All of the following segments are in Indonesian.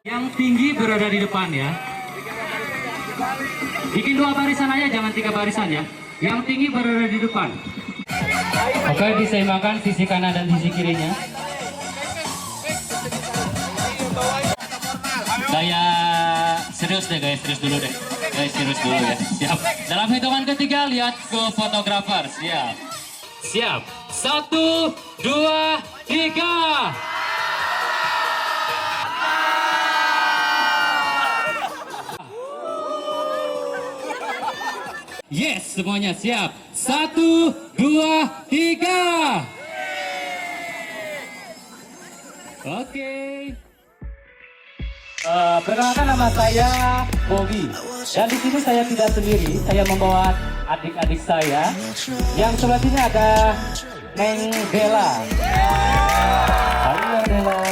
Yang tinggi berada di depan ya. Bikin 2 barisan aja, jangan 3 barisan ya. Yang tinggi berada di depan. Oke, diseimbangkan sisi kanan dan sisi kirinya. Gaya serius deh guys, serius dulu deh. Guys, serius dulu ya. Siap. Dalam hitungan ketiga, lihat ke fotografer. Siap. Siap. 1, 2, 3. Yes, semuanya siap. 1, 2, 3. Oke. Perkenalkan, nama saya Bobby. Dan di sini saya tidak sendiri. Saya membawa adik-adik saya. Yang sebelah sini ada Neng Bella. Halo Bella.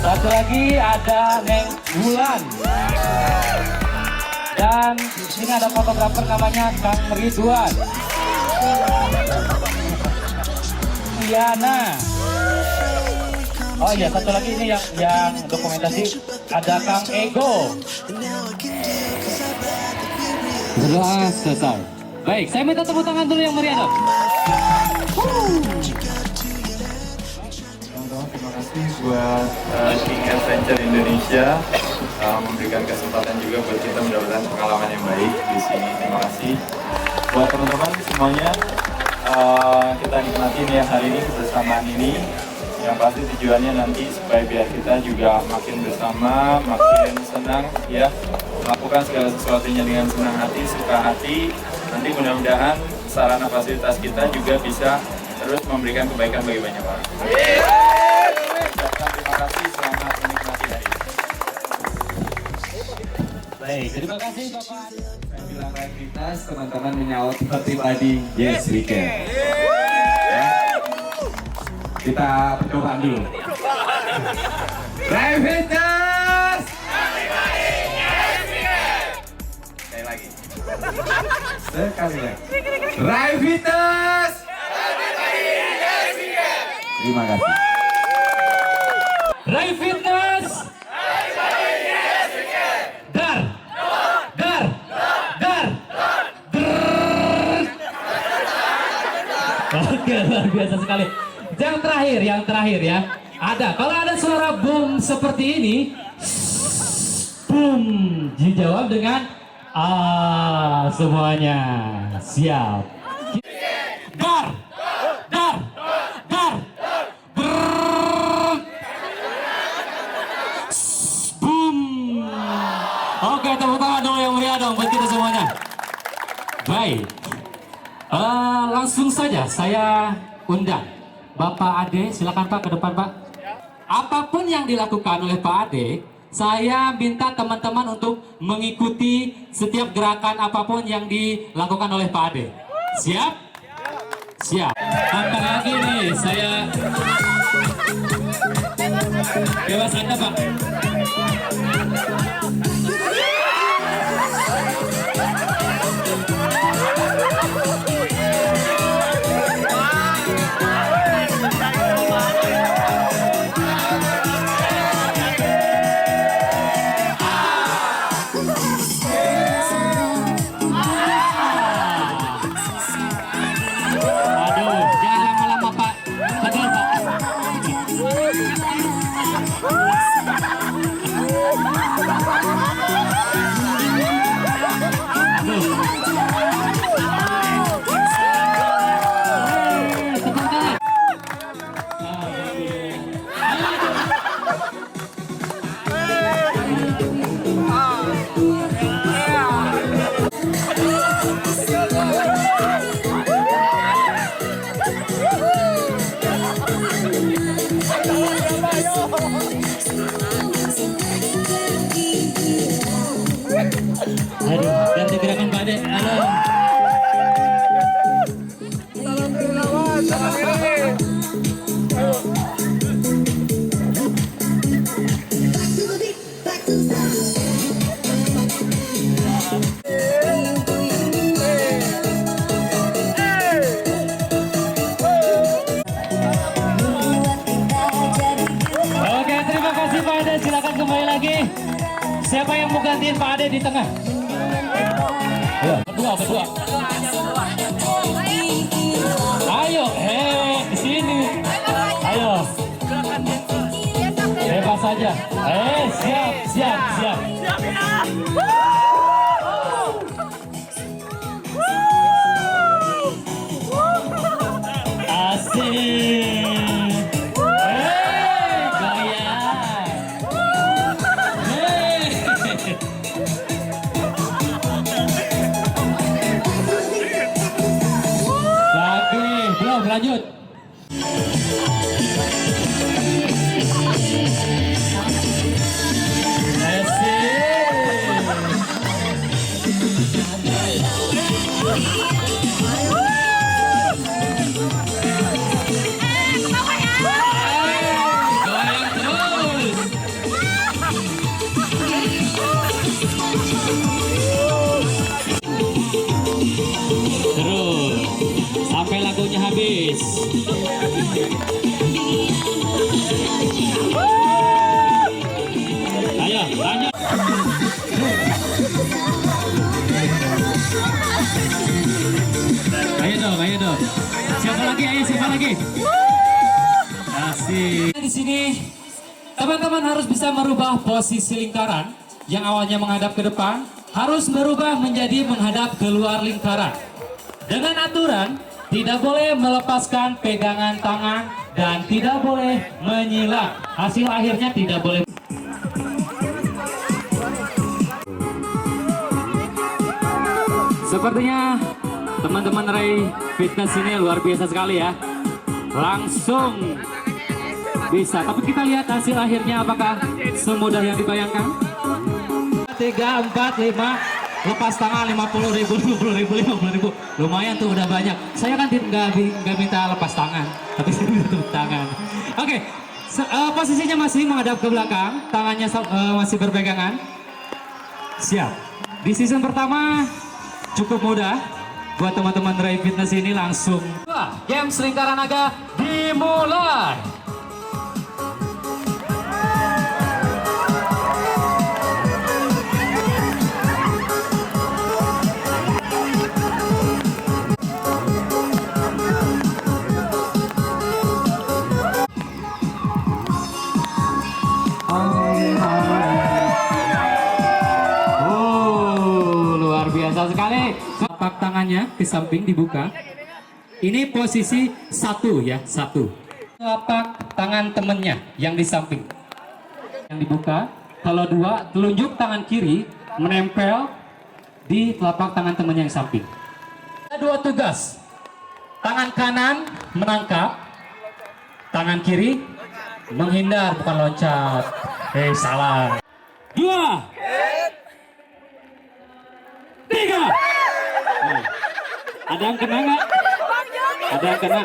Satu lagi ada Neng Bulan. Dan di sini ada fotografer namanya Kang Ridwan. Diana. Oh iya, satu lagi ini yang dokumentasi ada Kang Ego. Berdoa selesai. Baik, saya minta tepuk tangan dulu yang meriah dong. Terima kasih buat King Adventure Indonesia memberikan kesempatan juga buat kita mendapatkan pengalaman yang baik di sini. Terima kasih buat teman-teman semuanya. Kita nikmatin ya hari ini kebersamaan ini. Yang pasti tujuannya nanti supaya biar kita juga makin bersama, makin senang ya, melakukan segala sesuatunya dengan senang hati, suka hati. Nanti mudah-mudahan sarana fasilitas kita juga bisa terus memberikan kebaikan bagi banyak orang. Terima kasih, selamat menikmati hari ini. Baik, terima kasih Bapak. Saya bilang aktivitas, teman-teman menyaut pribadi. Yes, we can. Kita percobaan dulu. Aktivitas. Sekali lagi. Sekali lagi. Aktivitas. Terima kasih. Rai Fitness. Dar. Dar. Dar. Oke, luar biasa sekali. Yang terakhir ya. Kalau ada suara boom seperti ini, boom, dijawab dengan semuanya. Siap. Dar. Dar. Dar. Boom. Oke, tepuk tangan dulu yang meriah dong buat kita semuanya. Baik. Langsung saja saya undang Bapak Ade, silakan Pak ke depan Pak. Apapun yang dilakukan oleh Pak Ade, saya minta teman-teman untuk mengikuti setiap gerakan apapun yang dilakukan oleh Pak Ade. Siap? Siap. Apa lagi nih? Saya bebas Anda Pak. Siapa yang mau gantiin Pak Ade di tengah? Ayo, berdua. Ayo, di sini. Ayo. Bebas saja. Siap. Asik. Goyang. Lagi, belum lanjut. Goyang terus. Terus sampai lagunya habis. Ayo, lanjut. Ayo dong. Siapa lagi? Asik. Di sini teman-teman harus bisa merubah posisi lingkaran yang awalnya menghadap ke depan, harus berubah menjadi menghadap keluar lingkaran. Dengan aturan, tidak boleh melepaskan pegangan tangan dan tidak boleh menyilang. Hasil akhirnya tidak boleh. Sepertinya teman-teman Ray Fitness ini luar biasa sekali ya. Langsung bisa. Tapi kita lihat hasil akhirnya apakah semudah yang dibayangkan. 3, 4, 5. Lepas tangan 50.000. Lumayan tuh, udah banyak. Saya kan nggak minta lepas tangan, tapi saya minta tepuk tangan. Oke, posisinya masih menghadap ke belakang, tangannya masih berpegangan. Siap. Di season pertama cukup mudah buat teman-teman Ray Fitness ini. Langsung game lingkaran naga dimulai. Luar biasa sekali. Telapak tangannya ke samping dibuka. Ini posisi 1 ya, 1. Telapak tangan temennya yang di samping yang dibuka. Kalau 2, telunjuk tangan kiri menempel di telapak tangan temennya yang samping. Ada 2 tugas. Tangan kanan menangkap, tangan kiri menghindar, bukan loncat. Salah. 2, 3. Ada yang kena nggak? Ada yang kena?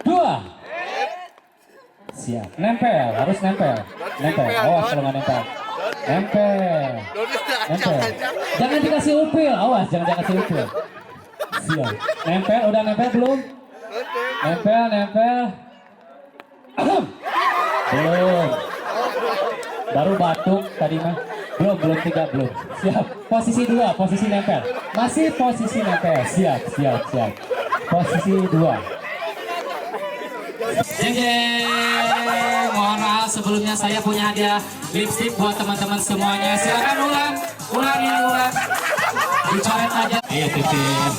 2. Siap. Nempel, harus nempel. Awas kalau nggak nempel. Nempel. Jangan dikasih upil. Awas, jangan dikasih upil. Siap. Nempel, udah nempel belum? Nempel. Belum. Baru batuk tadi mah. Belum 3, belum. Siap. Posisi 2, posisi nempel. Masih posisi nempel. Siap. Posisi 2. Mohon maaf sebelumnya, saya punya hadiah lipstick buat teman-teman semuanya. Silakan ulang. Dicoret aja. Iya, titik.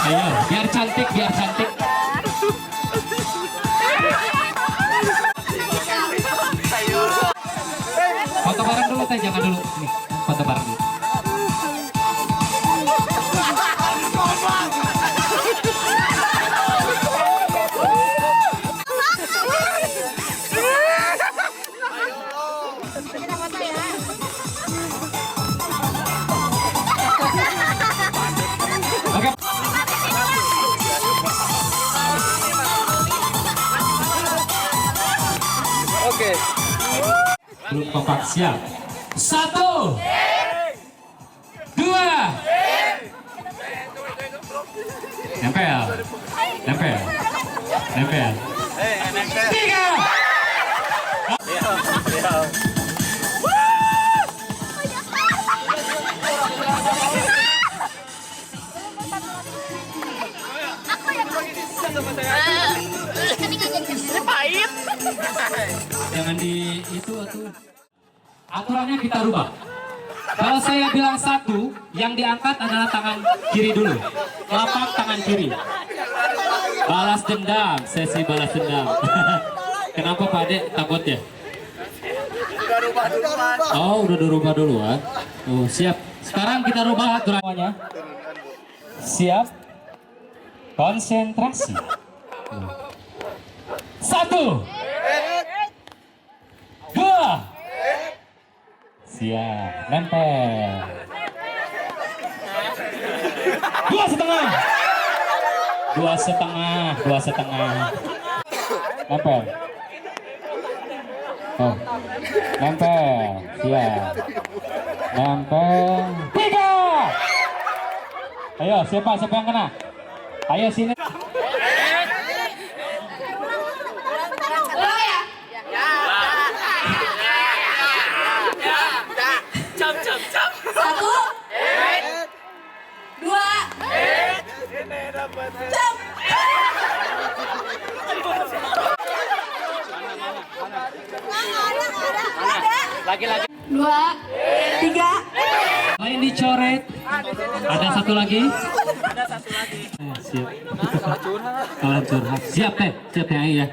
Ayo, biar cantik. Foto bareng dulu teh, jangan dulu. Nih, foto bareng dulu. Oke. Oke. Belum kompak, siap. 1, 2. Nempel. tiga. Jangan di itu atuh. Aturannya kita rubah. Kalau saya bilang satu, yang diangkat adalah tangan kiri dulu. Telapak tangan kiri. Balas dendam, sesi balas dendam. Kenapa Pak Ade takut ya? Oh, udah dirubah duluan. Oh, siap. Sekarang kita rubah aturannya. Siap. Konsentrasi. Satu. Dua. Siap. Nempel. Dua setengah. Dua setengah. Dua setengah. Nempel. Oh. Nempel. Siap. Nempel. Tiga. Ayo, siapa yang kena? Ayo sini. Satu, dua, jam. Lagi-lagi. Dua, tiga. Lain dicoret. Ada satu lagi. Siap. Kalau curhat. Siap teh. Siap yang ini ya.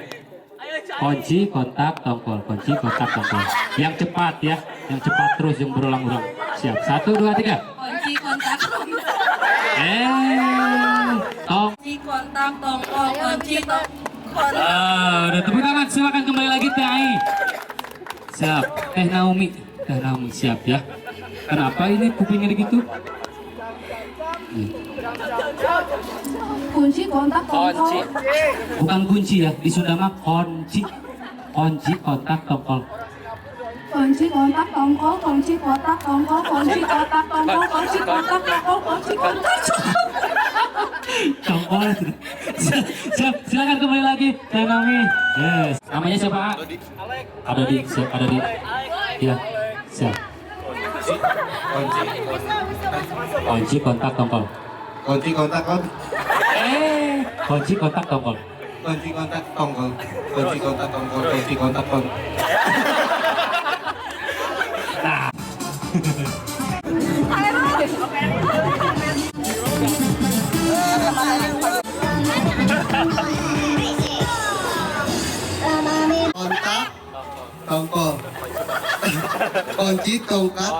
Kunci, kontak, tongkol. Kunci, kontak, tongkol. Yang cepat ya. Yang cepat terus yang berulang-ulang. Siap. 1, 2, 3. Kunci kontak tongkol. Kunci kontak tongkol. Kunci tongkol. Udah tepuk tangan. Silakan kembali lagi Teh Ai. Siap. Teh Naomi. Teh Naomi siap ya. Kenapa ini kupingnya begitu? Kunci kontak tongkol. Bukan kunci ya. Di Sunda mah kunci. Kunci kontak tongkol. Kunci kontak tongkol. Kunci kontak tongkol. Kunci kontak tongkol. Kunci kontak tongkol. Kunci kontak Tongkol. Siap. Silakan kembali lagi Teh Naomi. Yes. Namanya siapa? Ada di. Siap. Ada di. Ya. Siap. Kunci kontak tongkol. Kunci kontak kon. Kunci kontak tongkol. Kunci kontak tongkol. Kunci kontak tongkol. Kunci kontak kon. Kontak tongkol. Kunci tongkat.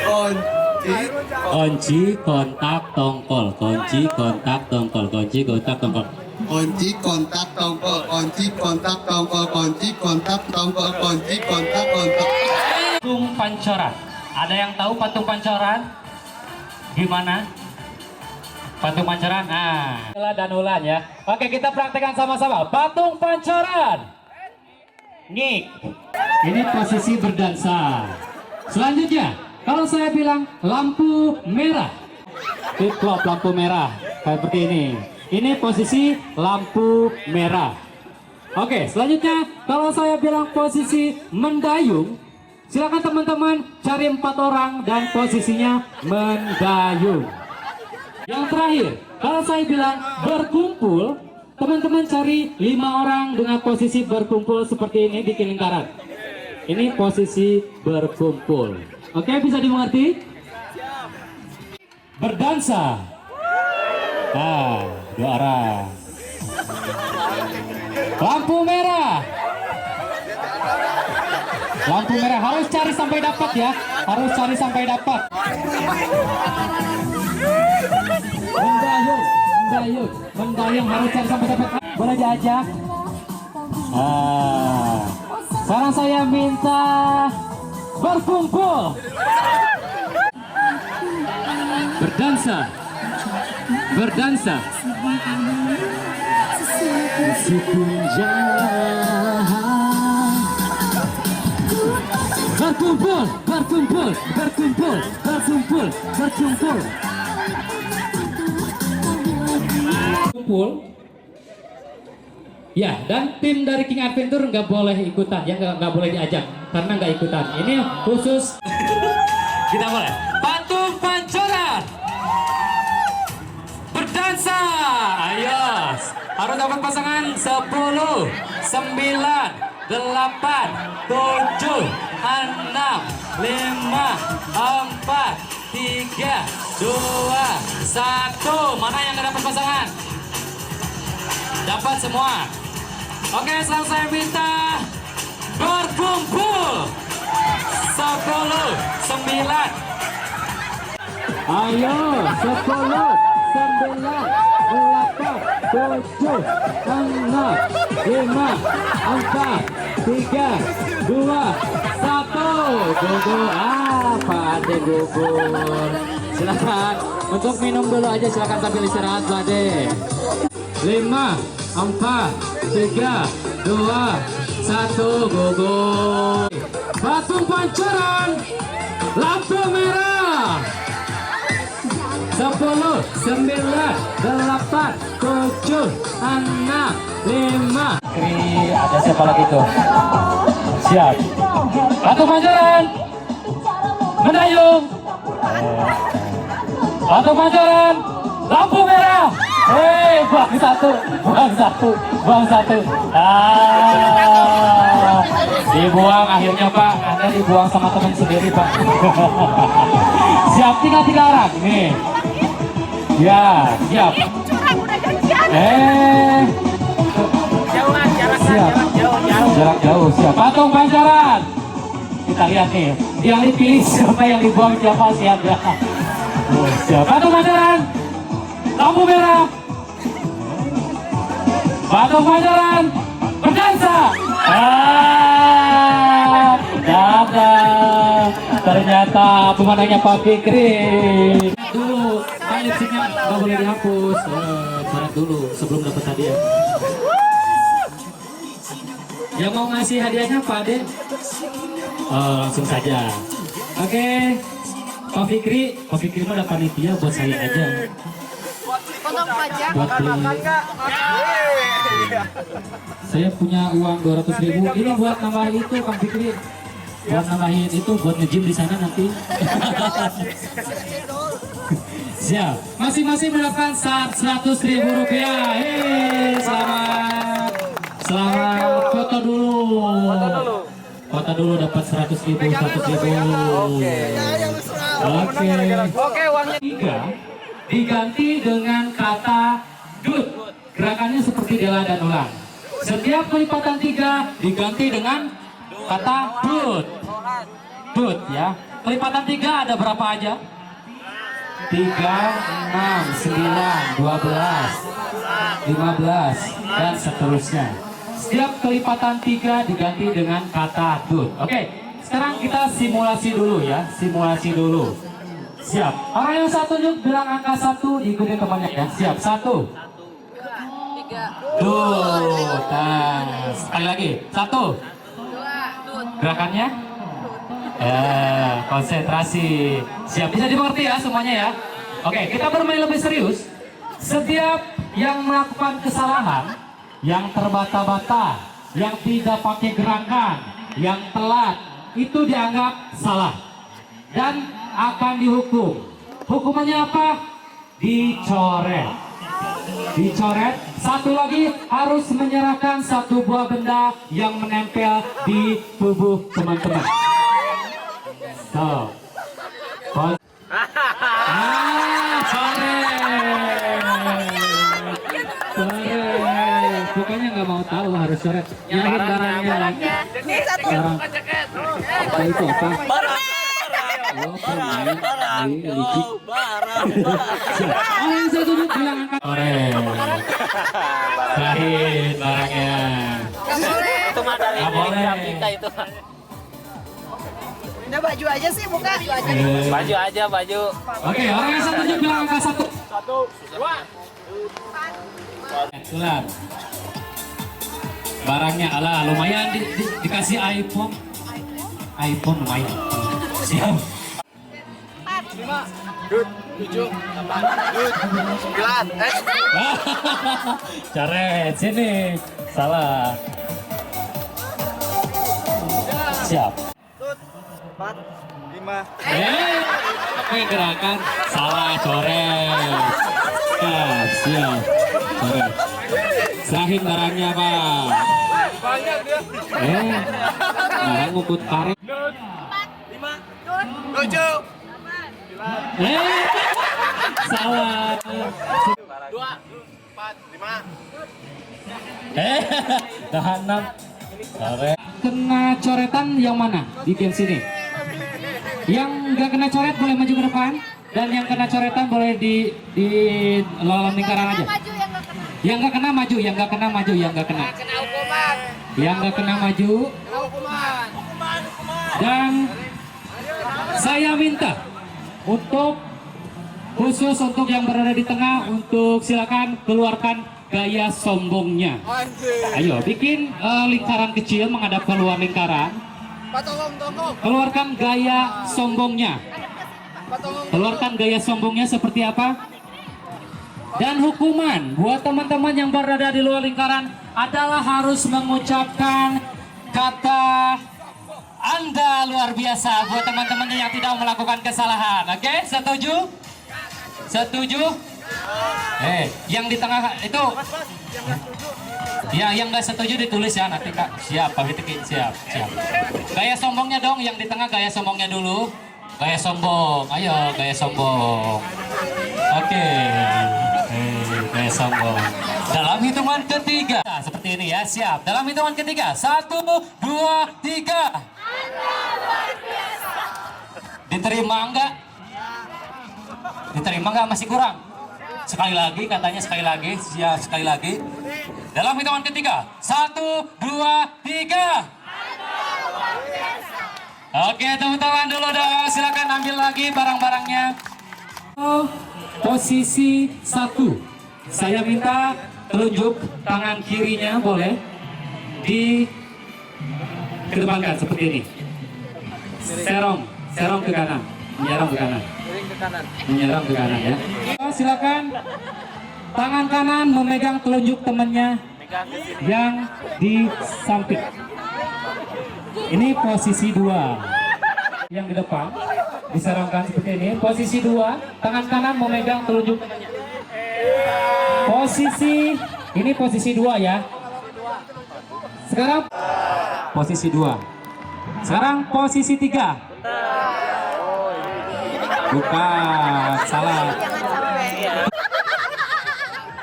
Kunci kontak tongkol. Kunci kontak tongkol. Kunci kontak tongkol. Kunci kontak tongkol. Kunci kontak tongkol. Kunci kontak tongkol. Kunci kontak tongkol. Patung pancoran. Ada yang tahu patung pancoran? Gimana? Patung pancoran. Nah, dan ulan ya. Oke, kita praktekkan sama-sama. Patung pancoran. Ngik. Ini posisi berdansa. Selanjutnya, kalau saya bilang lampu merah. Tiklop lampu merah. Seperti ini. Ini posisi lampu merah. Oke, selanjutnya kalau saya bilang posisi mendayung, silakan teman-teman cari 4 orang dan posisinya mendayung. Yang terakhir, kalau saya bilang berkumpul, teman-teman cari 5 orang dengan posisi berkumpul seperti ini di lingkaran. Ini posisi berkumpul. Oke, bisa dimengerti? Berdansa. Nah, 2 arah. Lampu merah. Lampu merah harus cari sampai dapat ya. Harus cari sampai dapat. Mendayung harus cari sampai dapat. Boleh diajak. Sekarang saya minta berkumpul. Berdansa. Berdansa. Berkumpul, berkumpul, berkumpul, berkumpul, berkumpul. Kumpul, Ya, dan tim dari King Adventure nggak boleh ikutan, ya nggak boleh diajak karena nggak ikutan. Ini khusus kita boleh. Patung Pancoran berdansa, ayo harus dapat pasangan 10, 9, 8, 7, 6, 5, 4, 3, 2, 1. Mana yang nggak dapat pasangan? Dapat semua. Oke, sekarang saya minta berkumpul. 10, 9. Ayo, 10, 9, 8, 7, 6, 5, 4, 3, 2, 1. Gugur. Pak Ade gugur. Silakan untuk minum dulu aja, silakan sambil istirahat Pak Ade. 5, 4, 3, 2, 1, gugur. Patung Pancoran, lampu merah. 10, 9, 8, 7, 6, 5. Ada siapa lagi tuh? Siap. Patung Pancoran, mendayung. Patung Pancoran, lampu merah. Buang satu. Dibuang akhirnya Pak, Anda dibuang sama teman sendiri Pak. Siap, tinggal 3 orang nih. Ya, siap. Jarak jauh, siap. Patung Pancoran. Kita lihat nih, yang dipilih siapa, yang dibuang siapa, siap ya. Siap, Patung Pancoran, lampu merah. Patung Pancoran berdansa. Dadah. Ternyata pemenangnya Pak Fikri. Dulu, lipstiknya nggak boleh dihapus. Coret dulu sebelum dapat hadiah. Yang mau ngasih hadiahnya Pak Ade? Langsung saja. Oke, Pak Fikri mah ada panitia buat saya aja. Potong pajak. Buat beli. Saya punya uang 200.000. Ini buat nambah itu, Kang Fikri. Buat nambahin itu, buat nge-gym di sana nanti. Siap. Masing-masing mendapatkan 100.000 rupiah. Selamat. Selamat. Foto dulu. Foto dulu dapat 100.000. Oke, uangnya 3 diganti dengan kata dut. Gerakannya seperti dela dan ulang. Setiap kelipatan 3 diganti dengan kata dut. Dut ya. Kelipatan 3 ada berapa aja? 3, 6, 9, 12, 15 dan seterusnya. Setiap kelipatan 3 diganti dengan kata dut. Oke, sekarang kita simulasi dulu ya. Simulasi dulu. Siap. Orang yang satu bilang angka 1, diikuti temannya ya. Siap. 1, 2, sekali lagi 1. Gerakannya konsentrasi. Siap, bisa dimengerti ya semuanya ya. Oke, kita bermain lebih serius. Setiap yang melakukan kesalahan, yang terbata-bata, yang tidak pakai gerakan, yang telat, itu dianggap salah dan akan dihukum. Hukumannya apa? Dicoret. Dicoret. Satu lagi, harus menyerahkan satu buah benda yang menempel di tubuh teman-teman. So, coret. Coret. Pokoknya nggak mau tahu, harus coret. Nyalahin barangnya. Barang. Apa itu apa? Oh, permen. Yang saya tunjuk bilang angkat. Coret. Serahin barangnya. Itu mah dari kita itu. Udah baju aja sih, buka baju aja. Baju aja, baju. Oke, orang yang saya tunjuk bilang angka 1. 1, 2. Sulat. Barangnya ala lumayan dikasih iPhone lumayan. Siap. 5 Coret sini. Salah. Siap. Oke, gerakan salah coret. Siap. Coret. Serahin barangnya, Pak. Nah, ngukut tarik. Salah. 2, 4, 5. Tahan 6. Coret. Kena coretan yang mana di game sini? Yang nggak kena coret boleh maju ke depan, dan yang kena coretan boleh di lawan lingkaran aja. Yang nggak kena maju, yang nggak kena maju, yang nggak kena. Yang nggak kena maju. Dan saya minta untuk khusus untuk yang berada di tengah, untuk silakan keluarkan gaya sombongnya. Ayo bikin lingkaran kecil menghadap keluar lingkaran. Keluarkan gaya sombongnya. Keluarkan gaya sombongnya seperti apa? Dan hukuman buat teman-teman yang berada di luar lingkaran adalah harus mengucapkan kata Anda luar biasa buat teman-teman yang tidak melakukan kesalahan. Oke, setuju? Setuju? Yang di tengah itu, ya, yang nggak setuju ditulis ya nanti, Kak. Siap, Pak Fitri, siap. Gaya sombongnya dong, yang di tengah gaya sombongnya dulu. Gaya sombong, ayo gaya sombong. Oke, gaya sombong. Dalam hitungan ketiga, seperti ini ya, siap. Dalam hitungan ketiga, 1, 2, 3. Diterima enggak? Diterima enggak? Masih kurang? Sekali lagi, katanya sekali lagi. Siap, sekali lagi. Dalam hitungan ketiga, 1, 2, 3. Oke, teman-teman dulu dong. Silakan ambil lagi barang-barangnya. Posisi 1. Saya minta telunjuk tangan kirinya boleh dikedepankan seperti ini. Serong ke kanan, menyerang ke kanan. Menyerang ke kanan ya. Silakan tangan kanan memegang telunjuk temannya yang di samping. Ini posisi 2. Yang di depan diserangkan seperti ini. Posisi 2, tangan kanan memegang telunjuk temannya. Ini posisi 2 ya. Sekarang posisi 2. Sekarang posisi 3. Bukan, salah.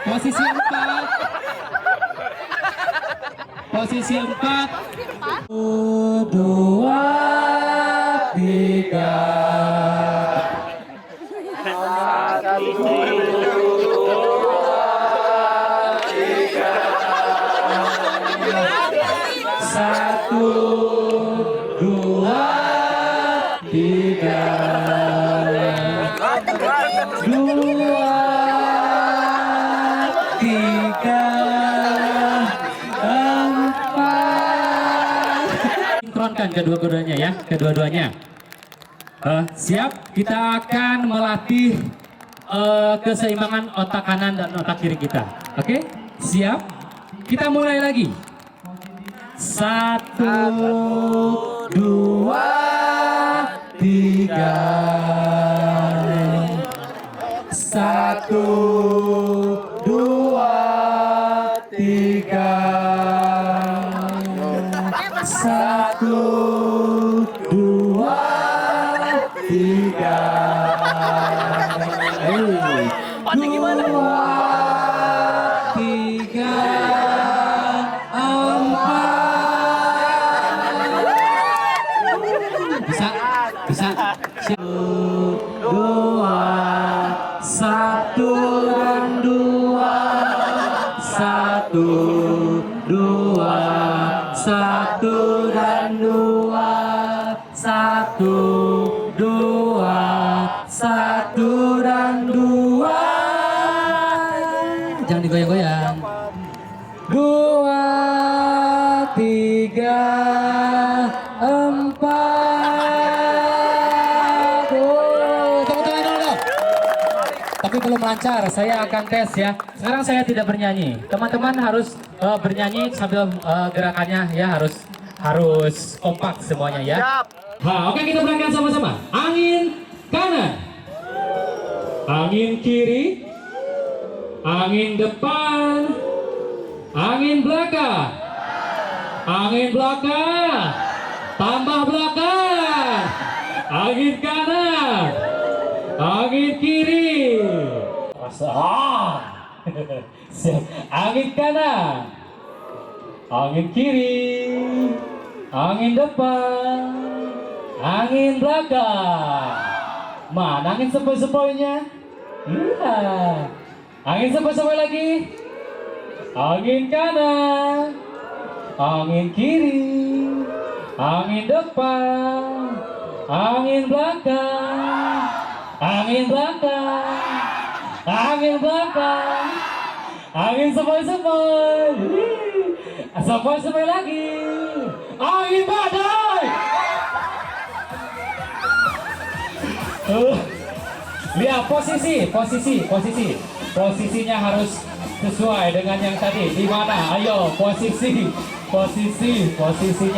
Posisi 4. Posisi 4. 1, 2, 3. Satu, dua, tiga. 2, 3, 4. Sinkronkan kedua-duanya ya, kedua-duanya. Siap, kita akan melatih keseimbangan otak kanan dan otak kiri kita. Oke, siap. Kita mulai lagi. 1, 2, 3. 1, 2, 3. 1, 2, 3. 1 dan 2. Jangan digoyang-goyang. 2, 3, 4. Tepuk tangan tapi belum lancar. Saya akan tes ya. Sekarang saya tidak bernyanyi. Teman-teman harus bernyanyi sambil gerakannya ya harus kompak semuanya ya. Oke, kita berangkat sama-sama. Angin kanan, angin kiri, angin depan, angin belakang, angin belakang, tambah belakang, angin kanan, angin kiri, angin kanan, angin kiri, angin depan, angin belakang. Mana angin sepoi-sepoinya? Iya. Angin sepoi-sepoi lagi. Angin kanan, angin kiri, angin depan, angin belakang, angin belakang, angin belakang, angin sepoi-sepoi, sepoi-sepoi lagi, angin badai. Lihat posisinya harus sesuai dengan yang tadi. Di mana? Ayo posisinya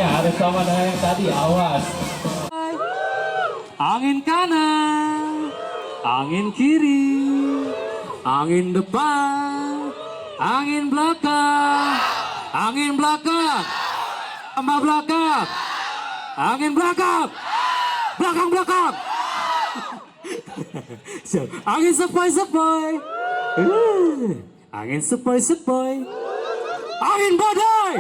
harus sama dengan yang tadi. Awas. Angin kanan, angin kiri, angin depan, angin belakang, tambah belakang, angin belakang, belakang. Angin sepoi-sepoi, angin sepoi-sepoi, angin badai.